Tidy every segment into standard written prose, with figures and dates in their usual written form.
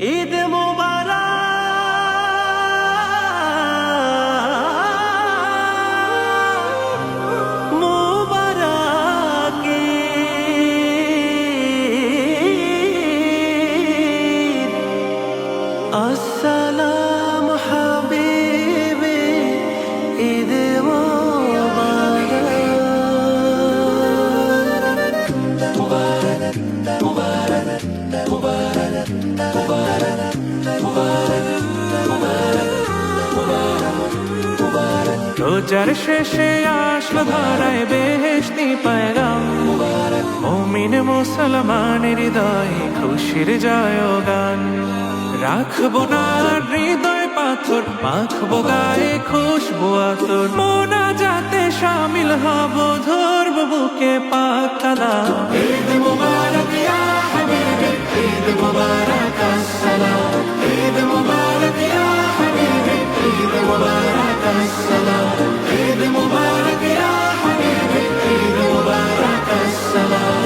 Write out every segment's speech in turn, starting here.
ঈদ মুবারক মুবারক ঈদ। আসসালামু হাবিবি ঈদ মুবারক মুবারক মুবারক মুবারক রোজার শেষে আসলো ধরায় বেহেশতি পয়গাম, মুমিন মুসলমানের হৃদয়ে খুশির জয়গান। রাখবো না হৃদয় পাথর, মাখবো গায়ে খুশবু আতর, মোনাজাতে শামিল হব, ধরব বুকে পাক কালাম। ঈদ মুবারক ইয়া হাবিবি, ঈদ মুবারক আসসালাম, ঈদ মুবারক ইয়া হাবিবি, ঈদ মুবারক আসসালাম, ঈদ মুবারক ইয়া হাবিবি, ঈদ মুবারক আসসালাম।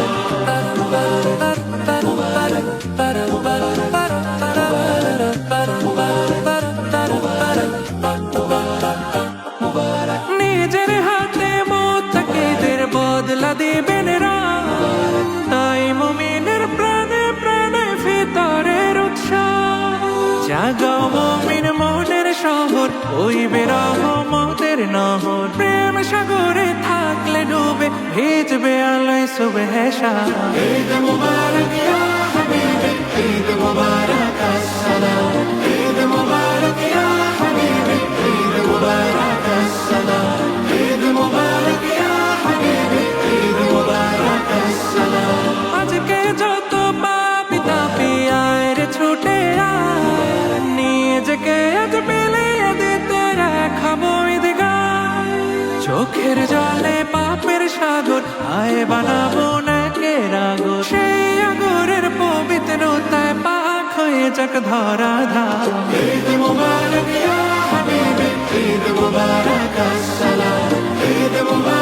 নিজের হাতে মুত্তাকিদের বদলা দিবেন রাত, তাই মুমিনের প্রাণে প্রাণে ভিতরের উৎসাহ। জাগাও মুমিন মনের শহর, হইবে রহমতের নহর, প্রেম সাগরে থাকলে ডুবে ভিজবে আলোয় সুবহে শাম। ঈদ মুবারক ইয়া হাবিবি, ঈদ মুবারক আসসালাম, ঈদ মুবারক ইয়া হাবিবি, ঈদ মুবারক আসসালাম, ঈদ মুবারক ইয়া হাবিবি, ঈদ মুবারক আসসালাম। আজকে যত পাপী তাপী আয় রে ছুটে আয়, নিজেকে আজ বিলিয়ে দিতে রাখাবো ঈদগাহ। চোখের জলে পাপের সাগর আয় বানাবো নাকে রাগর, সেই আগরের পবিত্রতায় পাক হয়ে যাক ধরা ধার। ঈদ মুবারক ইয়া হাবিবি, ঈদ মুবারক আসসালাম, ঈদ মুবারক